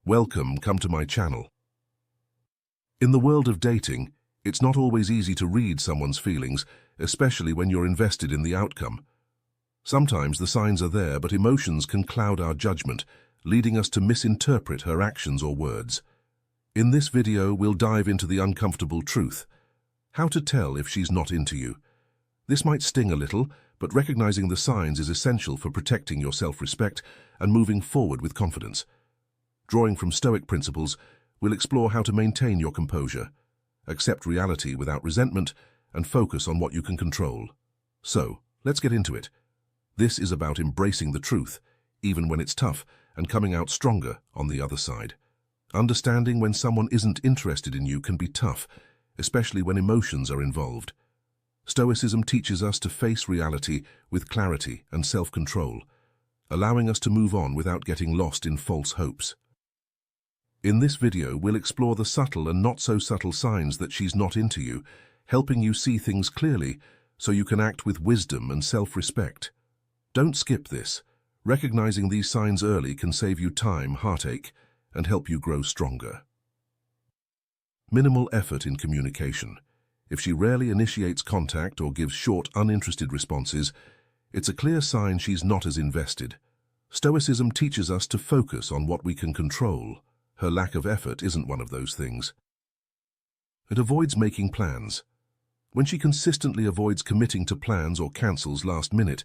Come to my channel. In the world of dating, it's not always easy to read someone's feelings, especially when you're invested in the outcome. Sometimes the signs are there, but emotions can cloud our judgment, leading us to misinterpret her actions or words. In this video, we'll dive into the uncomfortable truth: how to tell if she's not into you. This might sting a little, but recognizing the signs is essential for protecting your self-respect and moving forward with confidence. Drawing from Stoic principles, we'll explore how to maintain your composure, accept reality without resentment, and focus on what you can control. So, let's get into it. This is about embracing the truth, even when it's tough, and coming out stronger on the other side. Understanding when someone isn't interested in you can be tough, especially when emotions are involved. Stoicism teaches us to face reality with clarity and self-control, allowing us to move on without getting lost in false hopes. In this video, we'll explore the subtle and not-so-subtle signs that she's not into you, helping you see things clearly so you can act with wisdom and self-respect. Don't skip this. Recognizing these signs early can save you time, heartache, and help you grow stronger. Minimal effort in communication. If she rarely initiates contact or gives short, uninterested responses, it's a clear sign she's not as invested. Stoicism teaches us to focus on what we can control. Her lack of effort isn't one of those things. It avoids making plans. When she consistently avoids committing to plans or cancels last minute,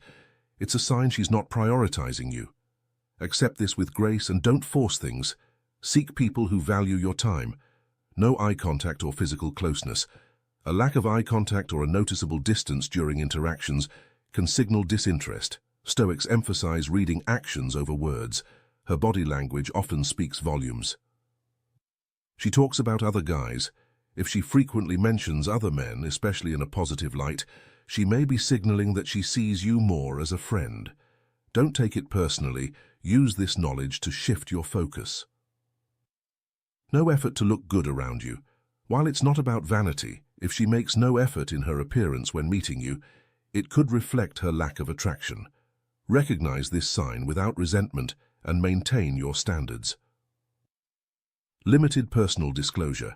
it's a sign she's not prioritizing you. Accept this with grace and don't force things. Seek people who value your time. No eye contact or physical closeness. A lack of eye contact or a noticeable distance during interactions can signal disinterest. Stoics emphasize reading actions over words. Her body language often speaks volumes. She talks about other guys. If she frequently mentions other men, especially in a positive light, she may be signaling that she sees you more as a friend. Don't take it personally. Use this knowledge to shift your focus. No effort to look good around you. While it's not about vanity, if she makes no effort in her appearance when meeting you, it could reflect her lack of attraction. Recognize this sign without resentment and maintain your standards. Limited personal disclosure.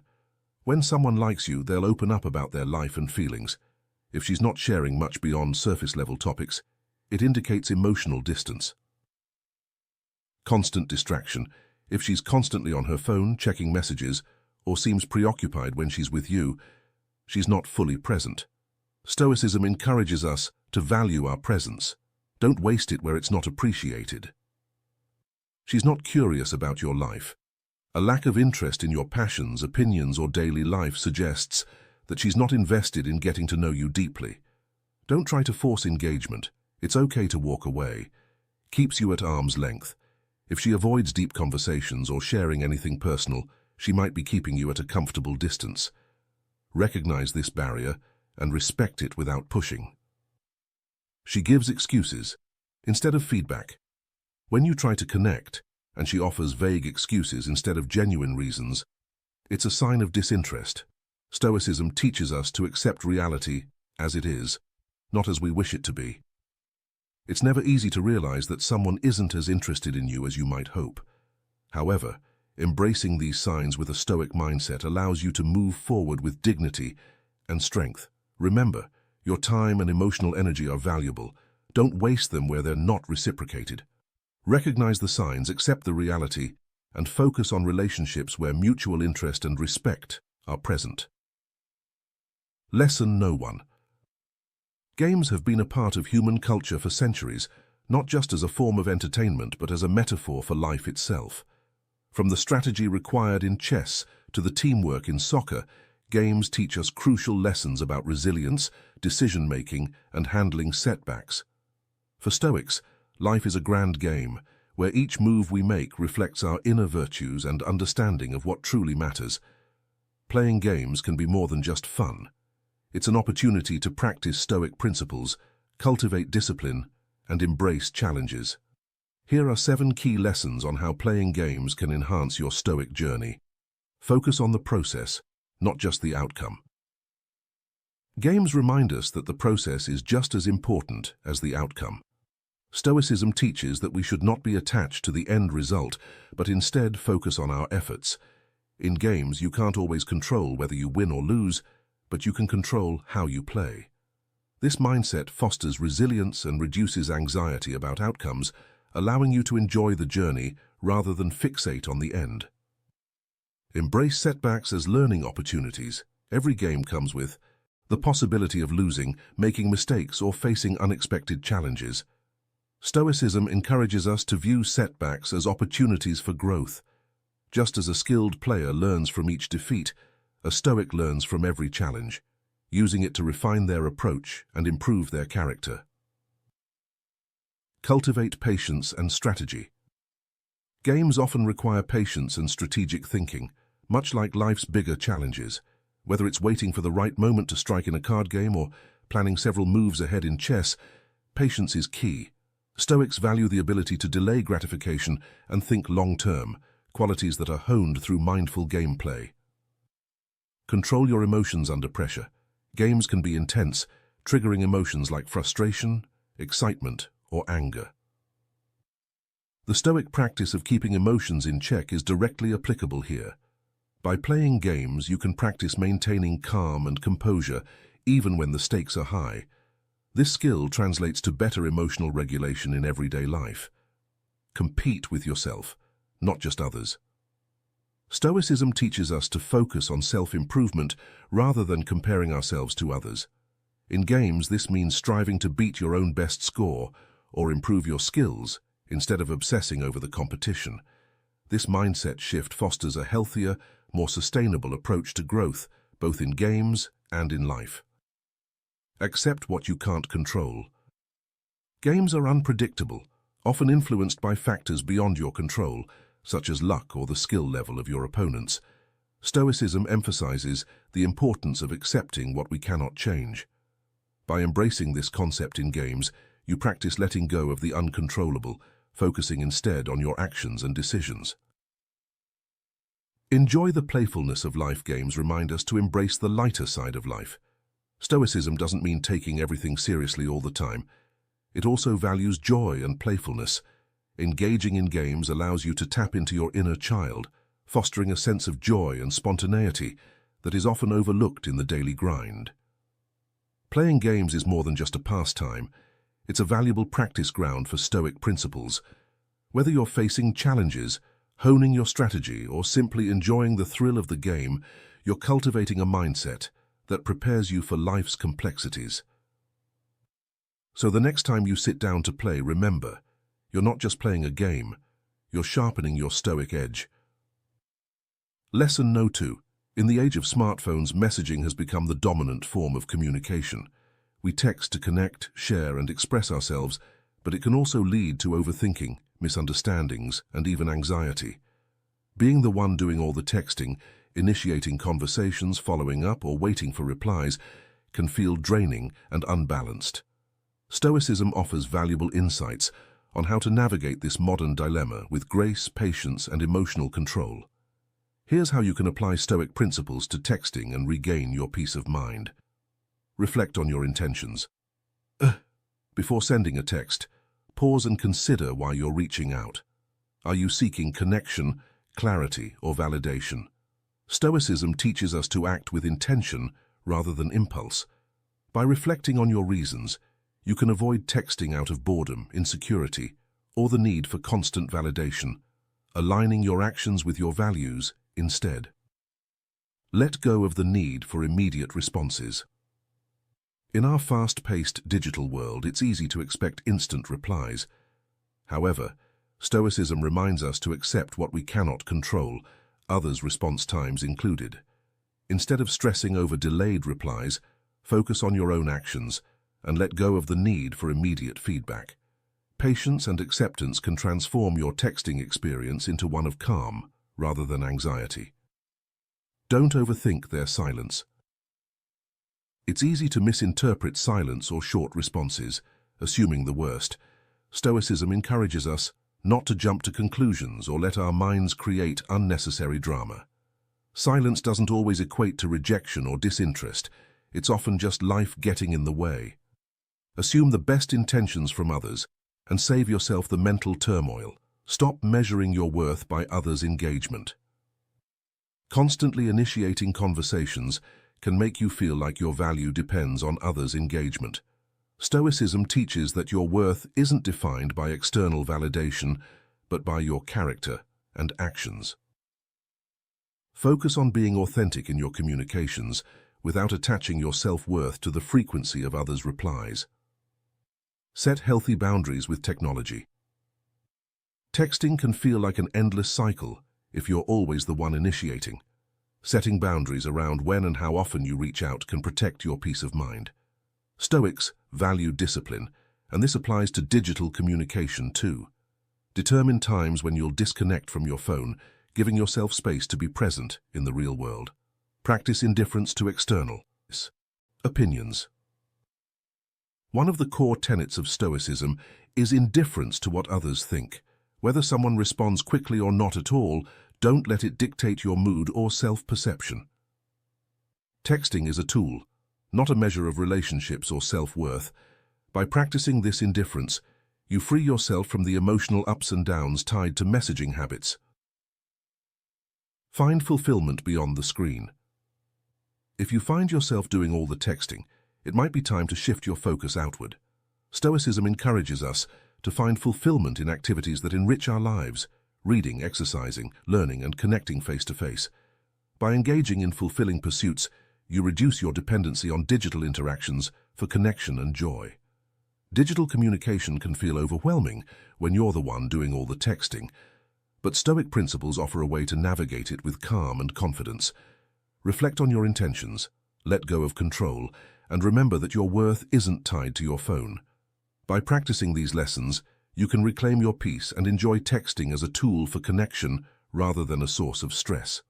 When someone likes you, they'll open up about their life and feelings. If she's not sharing much beyond surface-level topics, it indicates emotional distance. Constant distraction. If she's constantly on her phone, checking messages, or seems preoccupied when she's with you, she's not fully present. Stoicism encourages us to value our presence. Don't waste it where it's not appreciated. She's not curious about your life. A lack of interest in your passions, opinions, or daily life suggests that she's not invested in getting to know you deeply. Don't try to force engagement. It's okay to walk away. Keeps you at arm's length. If she avoids deep conversations or sharing anything personal, she might be keeping you at a comfortable distance. Recognize this barrier and respect it without pushing. She gives excuses instead of feedback. When you try to connect and she offers vague excuses instead of genuine reasons, it's a sign of disinterest. Stoicism teaches us to accept reality as it is, not as we wish it to be. It's never easy to realize that someone isn't as interested in you as you might hope. However, embracing these signs with a Stoic mindset allows you to move forward with dignity and strength. Remember, your time and emotional energy are valuable. Don't waste them where they're not reciprocated. Recognize the signs, accept the reality, and focus on relationships where mutual interest and respect are present. Lesson no one. Games have been a part of human culture for centuries, not just as a form of entertainment, but as a metaphor for life itself. From the strategy required in chess to the teamwork in soccer, games teach us crucial lessons about resilience, decision-making, and handling setbacks. For Stoics, life is a grand game, where each move we make reflects our inner virtues and understanding of what truly matters. Playing games can be more than just fun. It's an opportunity to practice Stoic principles, cultivate discipline, and embrace challenges. Here are 7 key lessons on how playing games can enhance your Stoic journey. Focus on the process, not just the outcome. Games remind us that the process is just as important as the outcome. Stoicism teaches that we should not be attached to the end result, but instead focus on our efforts. In games, you can't always control whether you win or lose, but you can control how you play. This mindset fosters resilience and reduces anxiety about outcomes, allowing you to enjoy the journey rather than fixate on the end. Embrace setbacks as learning opportunities. Every game comes with the possibility of losing, making mistakes, or facing unexpected challenges. Stoicism encourages us to view setbacks as opportunities for growth. Just as a skilled player learns from each defeat, a Stoic learns from every challenge, using it to refine their approach and improve their character. Cultivate patience and strategy. Games often require patience and strategic thinking, much like life's bigger challenges. Whether it's waiting for the right moment to strike in a card game or planning several moves ahead in chess, patience is key. Stoics value the ability to delay gratification and think long-term, qualities that are honed through mindful gameplay. Control your emotions under pressure. Games can be intense, triggering emotions like frustration, excitement, or anger. The Stoic practice of keeping emotions in check is directly applicable here. By playing games, you can practice maintaining calm and composure even when the stakes are high. This skill translates to better emotional regulation in everyday life. Compete with yourself, not just others. Stoicism teaches us to focus on self-improvement rather than comparing ourselves to others. In games, this means striving to beat your own best score or improve your skills instead of obsessing over the competition. This mindset shift fosters a healthier, more sustainable approach to growth, both in games and in life. Accept what you can't control. Games are unpredictable, often influenced by factors beyond your control, such as luck or the skill level of your opponents. Stoicism emphasizes the importance of accepting what we cannot change. By embracing this concept in games, you practice letting go of the uncontrollable, focusing instead on your actions and decisions. Enjoy the playfulness of life. Games remind us to embrace the lighter side of life. Stoicism doesn't mean taking everything seriously all the time. It also values joy and playfulness. Engaging in games allows you to tap into your inner child, fostering a sense of joy and spontaneity that is often overlooked in the daily grind. Playing games is more than just a pastime. It's a valuable practice ground for Stoic principles. Whether you're facing challenges, honing your strategy, or simply enjoying the thrill of the game, you're cultivating a mindset that prepares you for life's complexities. So the next time you sit down to play, remember, you're not just playing a game, you're sharpening your Stoic edge. Lesson No. 2. In the age of smartphones, messaging has become the dominant form of communication. We text to connect, share, and express ourselves, but it can also lead to overthinking, misunderstandings, and even anxiety. Being the one doing all the texting, initiating conversations, following up, or waiting for replies can feel draining and unbalanced. Stoicism offers valuable insights on how to navigate this modern dilemma with grace, patience, and emotional control. Here's how you can apply Stoic principles to texting and regain your peace of mind. Reflect on your intentions. Before sending a text, pause and consider why you're reaching out. Are you seeking connection, clarity, or validation? Stoicism teaches us to act with intention rather than impulse. By reflecting on your reasons, you can avoid texting out of boredom, insecurity, or the need for constant validation, aligning your actions with your values instead. Let go of the need for immediate responses. In our fast-paced digital world, it's easy to expect instant replies. However, Stoicism reminds us to accept what we cannot control, others' response times included. Instead of stressing over delayed replies, focus on your own actions and let go of the need for immediate feedback. Patience and acceptance can transform your texting experience into one of calm rather than anxiety. Don't overthink their silence. It's easy to misinterpret silence or short responses, assuming the worst. Stoicism encourages us not to jump to conclusions or let our minds create unnecessary drama. Silence doesn't always equate to rejection or disinterest. It's often just life getting in the way. Assume the best intentions from others, and save yourself the mental turmoil. Stop measuring your worth by others' engagement. Constantly initiating conversations can make you feel like your value depends on others' engagement. Stoicism teaches that your worth isn't defined by external validation, but by your character and actions. Focus on being authentic in your communications without attaching your self-worth to the frequency of others' replies. Set healthy boundaries with technology. Texting can feel like an endless cycle if you're always the one initiating. Setting boundaries around when and how often you reach out can protect your peace of mind. Stoics value discipline, and this applies to digital communication too. Determine times when you'll disconnect from your phone, giving yourself space to be present in the real world. Practice indifference to external opinions. One of the core tenets of Stoicism is indifference to what others think. Whether someone responds quickly or not at all, don't let it dictate your mood or self-perception. Texting is a tool, not a measure of relationships or self-worth. By practicing this indifference, you free yourself from the emotional ups and downs tied to messaging habits. Find fulfillment beyond the screen. If you find yourself doing all the texting, it might be time to shift your focus outward. Stoicism encourages us to find fulfillment in activities that enrich our lives, reading, exercising, learning, and connecting face-to-face. By engaging in fulfilling pursuits, you reduce your dependency on digital interactions for connection and joy. Digital communication can feel overwhelming when you're the one doing all the texting, but Stoic principles offer a way to navigate it with calm and confidence. Reflect on your intentions, let go of control, and remember that your worth isn't tied to your phone. By practicing these lessons, you can reclaim your peace and enjoy texting as a tool for connection rather than a source of stress.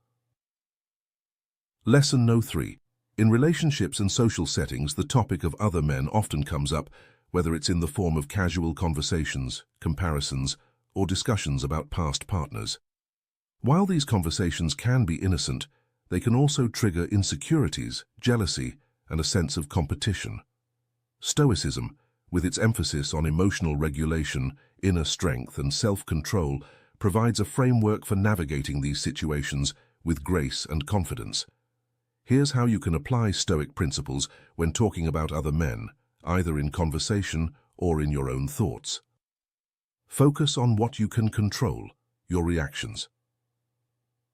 Lesson No. 3. In relationships and social settings, the topic of other men often comes up, whether it's in the form of casual conversations, comparisons, or discussions about past partners. While these conversations can be innocent, they can also trigger insecurities, jealousy, and a sense of competition. Stoicism, with its emphasis on emotional regulation, inner strength, and self-control, provides a framework for navigating these situations with grace and confidence. Here's how you can apply Stoic principles when talking about other men, either in conversation or in your own thoughts. Focus on what you can control, your reactions.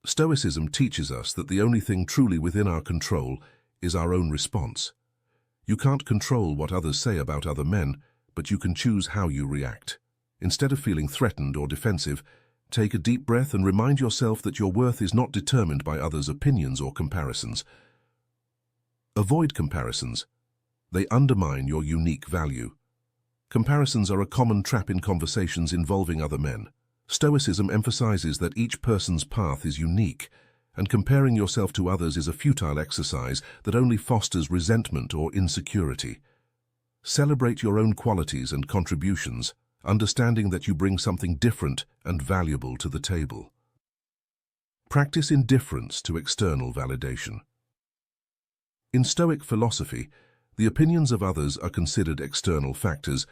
Stoicism teaches us that the only thing truly within our control is our own response. You can't control what others say about other men, but you can choose how you react. Instead of feeling threatened or defensive, take a deep breath and remind yourself that your worth is not determined by others' opinions or comparisons. Avoid comparisons. They undermine your unique value. Comparisons are a common trap in conversations involving other men. Stoicism emphasizes that each person's path is unique, and comparing yourself to others is a futile exercise that only fosters resentment or insecurity. Celebrate your own qualities and contributions, understanding that you bring something different and valuable to the table. Practice indifference to external validation. In Stoic philosophy, the opinions of others are considered external factors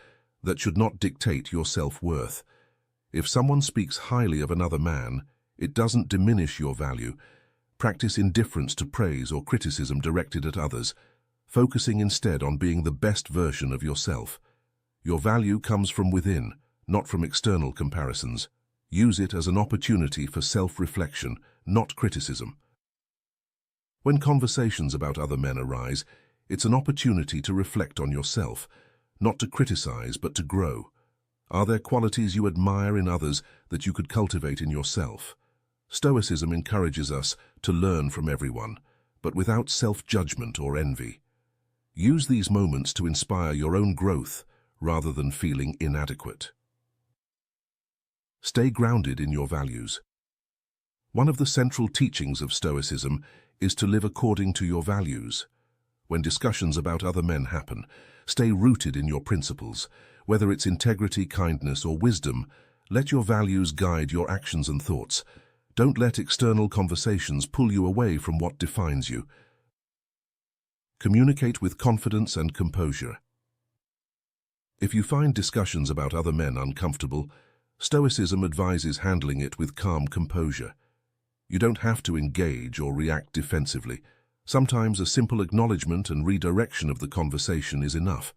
that should not dictate your self-worth. If someone speaks highly of another man, it doesn't diminish your value. Practice indifference to praise or criticism directed at others, focusing instead on being the best version of yourself. Your value comes from within, not from external comparisons. Use it as an opportunity for self-reflection, not criticism. When conversations about other men arise, it's an opportunity to reflect on yourself, not to criticize but to grow. Are there qualities you admire in others that you could cultivate in yourself? Stoicism encourages us to learn from everyone, but without self-judgment or envy. Use these moments to inspire your own growth rather than feeling inadequate. Stay grounded in your values. One of the central teachings of Stoicism is to live according to your values. When discussions about other men happen, stay rooted in your principles. Whether it's integrity, kindness, or wisdom, let your values guide your actions and thoughts. Don't let external conversations pull you away from what defines you. Communicate with confidence and composure. If you find discussions about other men uncomfortable, Stoicism advises handling it with calm composure. You don't have to engage or react defensively. Sometimes a simple acknowledgement and redirection of the conversation is enough.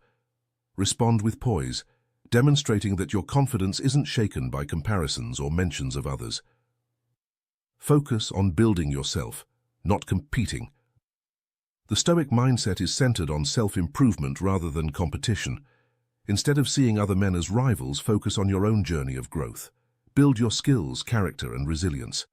Respond with poise, demonstrating that your confidence isn't shaken by comparisons or mentions of others. Focus on building yourself, not competing. The Stoic mindset is centered on self-improvement rather than competition. Instead of seeing other men as rivals, focus on your own journey of growth. Build your skills, character, and resilience.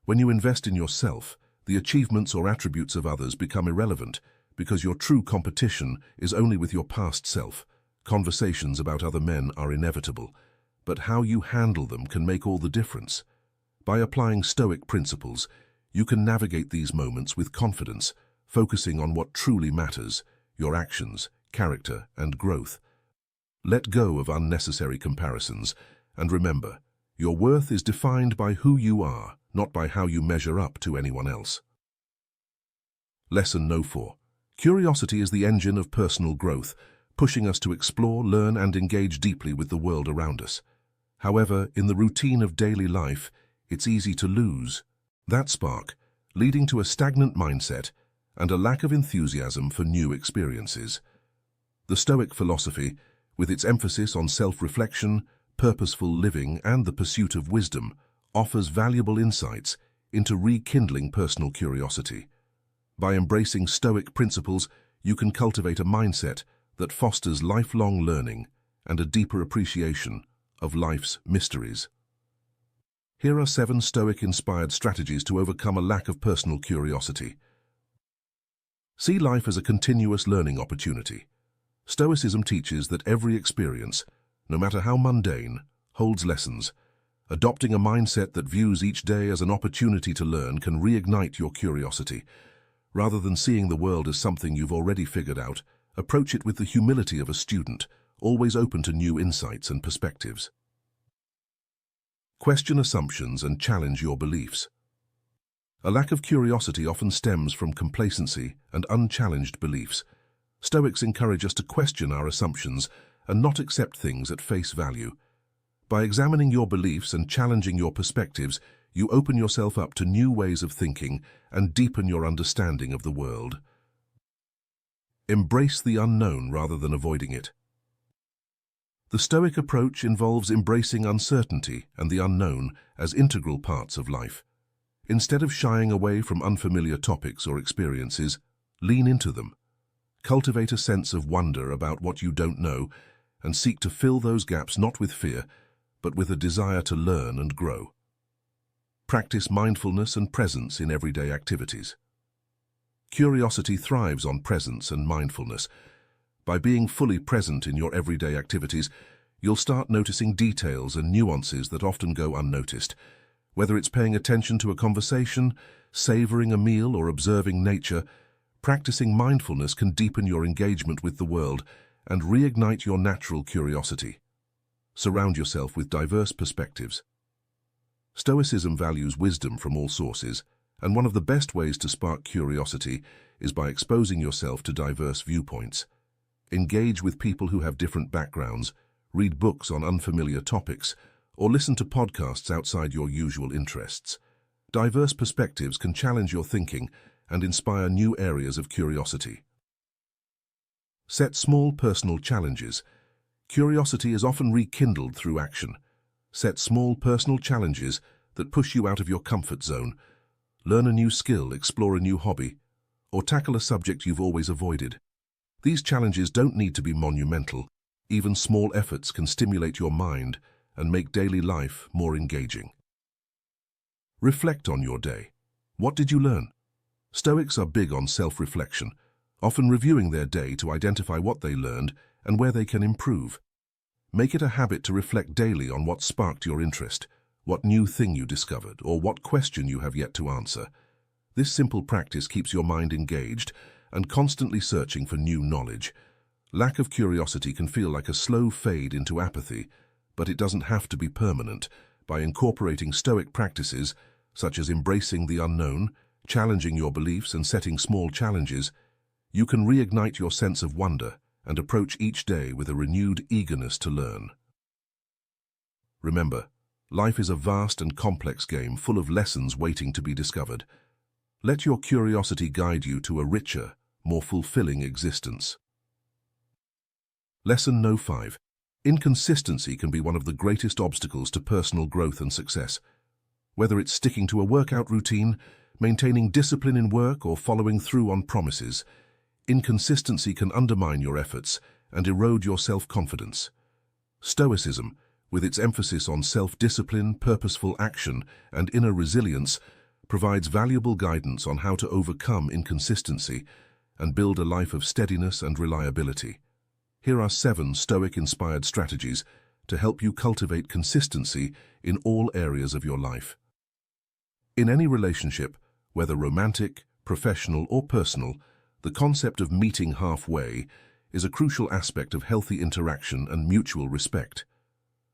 When you invest in yourself, the achievements or attributes of others become irrelevant because your true competition is only with your past self. Conversations about other men are inevitable, but how you handle them can make all the difference. By applying Stoic principles, you can navigate these moments with confidence, focusing on what truly matters, your actions, character, and growth. Let go of unnecessary comparisons, and remember, your worth is defined by who you are, not by how you measure up to anyone else. Lesson No. 4. Curiosity is the engine of personal growth, pushing us to explore, learn, and engage deeply with the world around us. However, in the routine of daily life, it's easy to lose that spark, leading to a stagnant mindset and a lack of enthusiasm for new experiences. The Stoic philosophy, with its emphasis on self-reflection, purposeful living, and the pursuit of wisdom, offers valuable insights into rekindling personal curiosity. By embracing Stoic principles, you can cultivate a mindset that fosters lifelong learning and a deeper appreciation of life's mysteries. Here are 7 Stoic-inspired strategies to overcome a lack of personal curiosity. See life as a continuous learning opportunity. Stoicism teaches that every experience, no matter how mundane, holds lessons. Adopting a mindset that views each day as an opportunity to learn can reignite your curiosity. Rather than seeing the world as something you've already figured out, approach it with the humility of a student, always open to new insights and perspectives. Question assumptions and challenge your beliefs. A lack of curiosity often stems from complacency and unchallenged beliefs. Stoics encourage us to question our assumptions and not accept things at face value. By examining your beliefs and challenging your perspectives, you open yourself up to new ways of thinking and deepen your understanding of the world. Embrace the unknown rather than avoiding it. The Stoic approach involves embracing uncertainty and the unknown as integral parts of life. Instead of shying away from unfamiliar topics or experiences, lean into them. Cultivate a sense of wonder about what you don't know and seek to fill those gaps not with fear, but with a desire to learn and grow. Practice mindfulness and presence in everyday activities. Curiosity thrives on presence and mindfulness. By being fully present in your everyday activities, you'll start noticing details and nuances that often go unnoticed. Whether it's paying attention to a conversation, savoring a meal, or observing nature, practicing mindfulness can deepen your engagement with the world and reignite your natural curiosity. Surround yourself with diverse perspectives. Stoicism values wisdom from all sources, and one of the best ways to spark curiosity is by exposing yourself to diverse viewpoints. Engage with people who have different backgrounds, read books on unfamiliar topics, or listen to podcasts outside your usual interests. Diverse perspectives can challenge your thinking and inspire new areas of curiosity. Set small personal challenges. Curiosity is often rekindled through action. Set small personal challenges that push you out of your comfort zone. Learn a new skill, explore a new hobby, or tackle a subject you've always avoided. These challenges don't need to be monumental. Even small efforts can stimulate your mind and make daily life more engaging. Reflect on your day. What did you learn? Stoics are big on self-reflection, often reviewing their day to identify what they learned and where they can improve. Make it a habit to reflect daily on what sparked your interest, what new thing you discovered, or what question you have yet to answer. This simple practice keeps your mind engaged and constantly searching for new knowledge. Lack of curiosity can feel like a slow fade into apathy, but it doesn't have to be permanent. By incorporating Stoic practices, such as embracing the unknown, challenging your beliefs, and setting small challenges, you can reignite your sense of wonder and approach each day with a renewed eagerness to learn. Remember, life is a vast and complex game full of lessons waiting to be discovered. Let your curiosity guide you to a richer, more fulfilling existence. Lesson No. 5. Inconsistency can be one of the greatest obstacles to personal growth and success. Whether it's sticking to a workout routine, maintaining discipline in work, or following through on promises, inconsistency can undermine your efforts and erode your self-confidence. Stoicism, with its emphasis on self-discipline, purposeful action, and inner resilience, provides valuable guidance on how to overcome inconsistency and build a life of steadiness and reliability. Here are 7 Stoic-inspired strategies to help you cultivate consistency in all areas of your life. In any relationship, whether romantic, professional, or personal, the concept of meeting halfway is a crucial aspect of healthy interaction and mutual respect.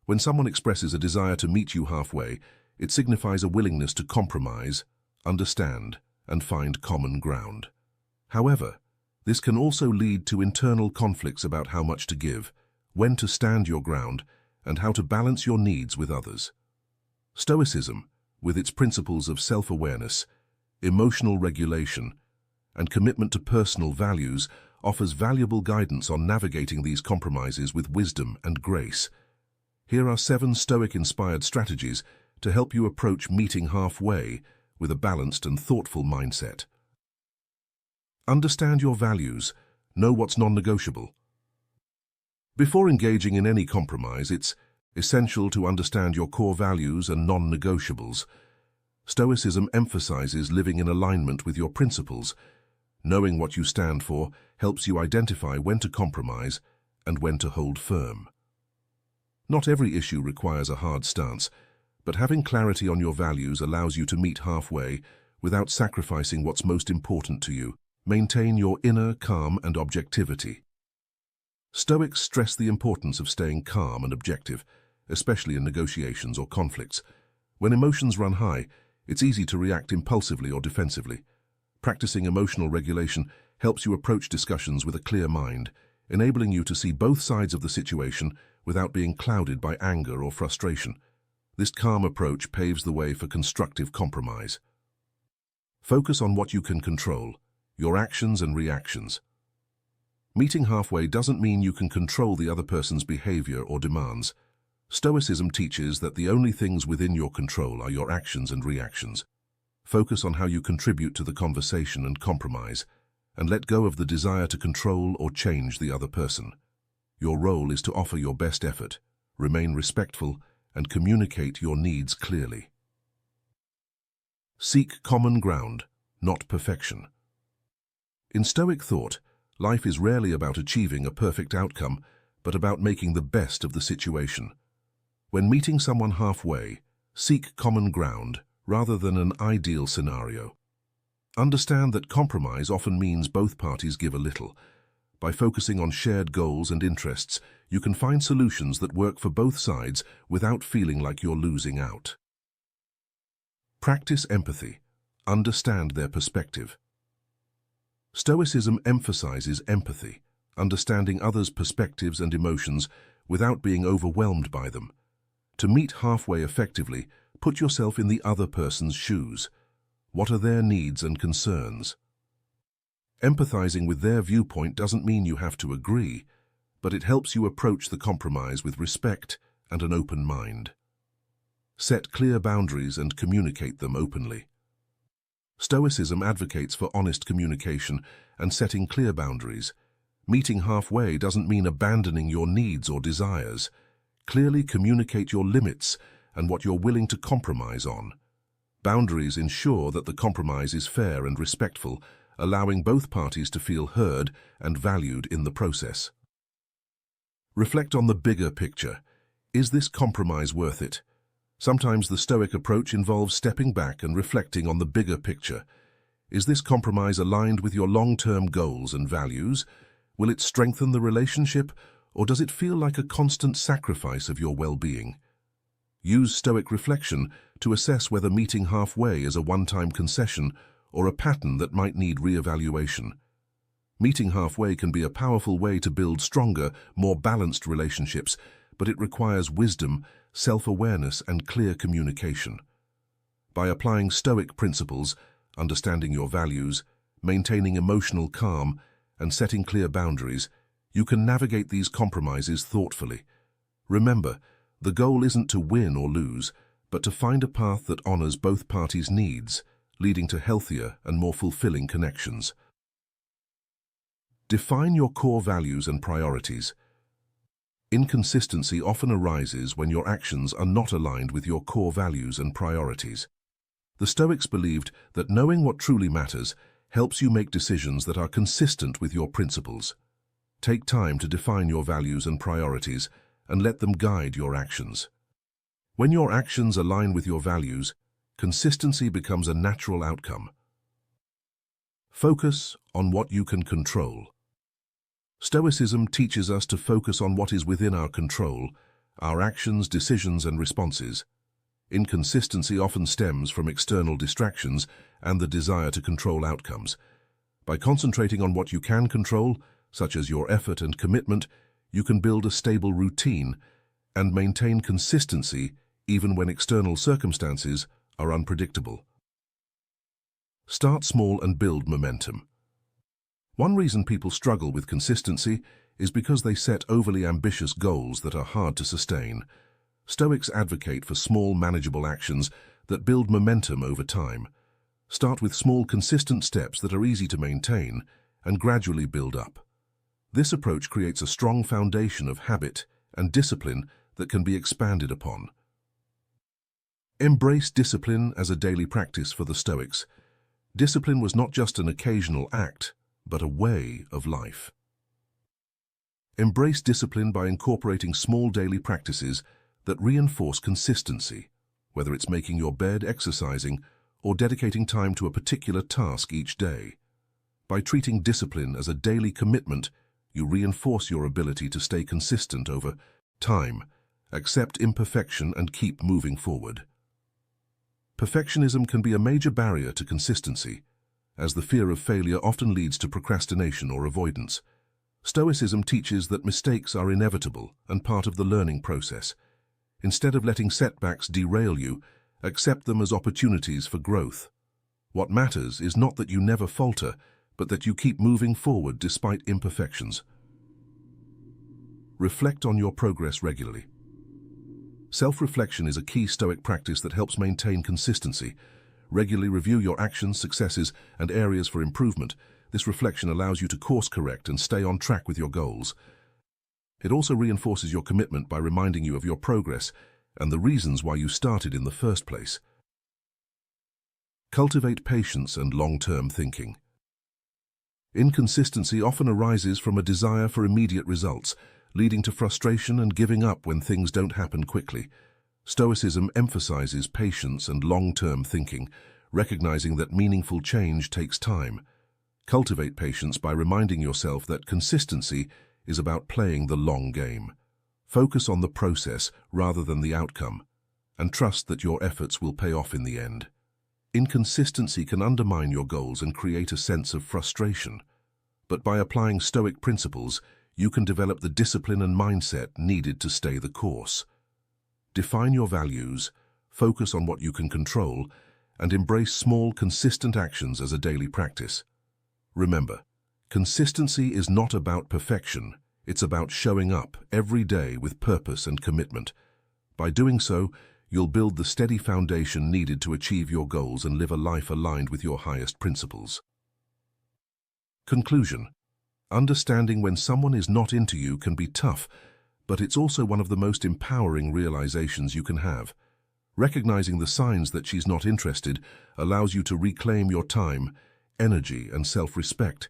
When someone expresses a desire to meet you halfway, it signifies a willingness to compromise, understand, and find common ground. However, this can also lead to internal conflicts about how much to give, when to stand your ground, and how to balance your needs with others. Stoicism, with its principles of self-awareness, emotional regulation, and commitment to personal values, offers valuable guidance on navigating these compromises with wisdom and grace. Here are 7 Stoic-inspired strategies to help you approach meeting halfway with a balanced and thoughtful mindset. Understand your values. Know what's non-negotiable. Before engaging in any compromise, it's essential to understand your core values and non-negotiables. Stoicism emphasizes living in alignment with your principles. Knowing what you stand for helps you identify when to compromise and when to hold firm. Not every issue requires a hard stance, but having clarity on your values allows you to meet halfway without sacrificing what's most important to you. Maintain your inner calm and objectivity. Stoics stress the importance of staying calm and objective, especially in negotiations or conflicts. When emotions run high, it's easy to react impulsively or defensively. Practicing emotional regulation helps you approach discussions with a clear mind, enabling you to see both sides of the situation without being clouded by anger or frustration. This calm approach paves the way for constructive compromise. Focus on what you can control, your actions and reactions. Meeting halfway doesn't mean you can control the other person's behavior or demands. Stoicism teaches that the only things within your control are your actions and reactions. Focus on how you contribute to the conversation and compromise, and let go of the desire to control or change the other person. Your role is to offer your best effort, remain respectful, and communicate your needs clearly. Seek common ground, not perfection. In Stoic thought, life is rarely about achieving a perfect outcome, but about making the best of the situation. When meeting someone halfway, seek common ground rather than an ideal scenario. Understand that compromise often means both parties give a little. By focusing on shared goals and interests, you can find solutions that work for both sides without feeling like you're losing out. Practice empathy. Understand their perspective. Stoicism emphasizes empathy, understanding others' perspectives and emotions without being overwhelmed by them. To meet halfway effectively, put yourself in the other person's shoes. What are their needs and concerns? Empathizing with their viewpoint doesn't mean you have to agree, but it helps you approach the compromise with respect and an open mind. Set clear boundaries and communicate them openly. Stoicism advocates for honest communication and setting clear boundaries. Meeting halfway doesn't mean abandoning your needs or desires. Clearly communicate your limits and what you're willing to compromise on. Boundaries ensure that the compromise is fair and respectful, allowing both parties to feel heard and valued in the process. Reflect on the bigger picture. Is this compromise worth it? Sometimes the Stoic approach involves stepping back and reflecting on the bigger picture. Is this compromise aligned with your long-term goals and values? Will it strengthen the relationship, or does it feel like a constant sacrifice of your well-being? Use Stoic reflection to assess whether meeting halfway is a one-time concession or a pattern that might need re-evaluation. Meeting halfway can be a powerful way to build stronger, more balanced relationships, but it requires wisdom, self-awareness, and clear communication. By applying Stoic principles, understanding your values, maintaining emotional calm, and setting clear boundaries, you can navigate these compromises thoughtfully. Remember, the goal isn't to win or lose, but to find a path that honors both parties' needs, leading to healthier and more fulfilling connections. Define your core values and priorities. Inconsistency often arises when your actions are not aligned with your core values and priorities. The Stoics believed that knowing what truly matters helps you make decisions that are consistent with your principles. Take time to define your values and priorities and let them guide your actions. When your actions align with your values, consistency becomes a natural outcome. Focus on what you can control. Stoicism teaches us to focus on what is within our control, our actions, decisions, and responses. Inconsistency often stems from external distractions and the desire to control outcomes. By concentrating on what you can control, such as your effort and commitment, you can build a stable routine and maintain consistency even when external circumstances are unpredictable. Start small and build momentum. One reason people struggle with consistency is because they set overly ambitious goals that are hard to sustain. Stoics advocate for small, manageable actions that build momentum over time. Start with small, consistent steps that are easy to maintain and gradually build up. This approach creates a strong foundation of habit and discipline that can be expanded upon. Embrace discipline as a daily practice for the Stoics. Discipline was not just an occasional act, but a way of life. Embrace discipline by incorporating small daily practices that reinforce consistency, whether it's making your bed, exercising, or dedicating time to a particular task each day. By treating discipline as a daily commitment, you reinforce your ability to stay consistent over time, accept imperfection, and keep moving forward. Perfectionism can be a major barrier to consistency, as the fear of failure often leads to procrastination or avoidance. Stoicism teaches that mistakes are inevitable and part of the learning process. Instead of letting setbacks derail you, accept them as opportunities for growth. What matters is not that you never falter, but that you keep moving forward despite imperfections. Reflect on your progress regularly. Self-reflection is a key Stoic practice that helps maintain consistency. Regularly review your actions, successes, and areas for improvement. This reflection allows you to course-correct and stay on track with your goals. It also reinforces your commitment by reminding you of your progress and the reasons why you started in the first place. Cultivate patience and long-term thinking. Inconsistency often arises from a desire for immediate results, leading to frustration and giving up when things don't happen quickly. Stoicism emphasizes patience and long-term thinking, recognizing that meaningful change takes time. Cultivate patience by reminding yourself that consistency is about playing the long game. Focus on the process rather than the outcome, and trust that your efforts will pay off in the end. Inconsistency can undermine your goals and create a sense of frustration, but by applying Stoic principles, you can develop the discipline and mindset needed to stay the course. Define your values, focus on what you can control, and embrace small, consistent actions as a daily practice. Remember, consistency is not about perfection, it's about showing up every day with purpose and commitment. By doing so, you'll build the steady foundation needed to achieve your goals and live a life aligned with your highest principles. Conclusion. Understanding when someone is not into you can be tough, but it's also one of the most empowering realizations you can have. Recognizing the signs that she's not interested allows you to reclaim your time, energy, and self-respect.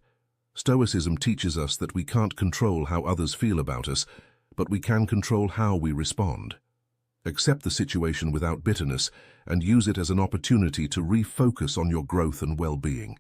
Stoicism teaches us that we can't control how others feel about us, but we can control how we respond. Accept the situation without bitterness and use it as an opportunity to refocus on your growth and well-being.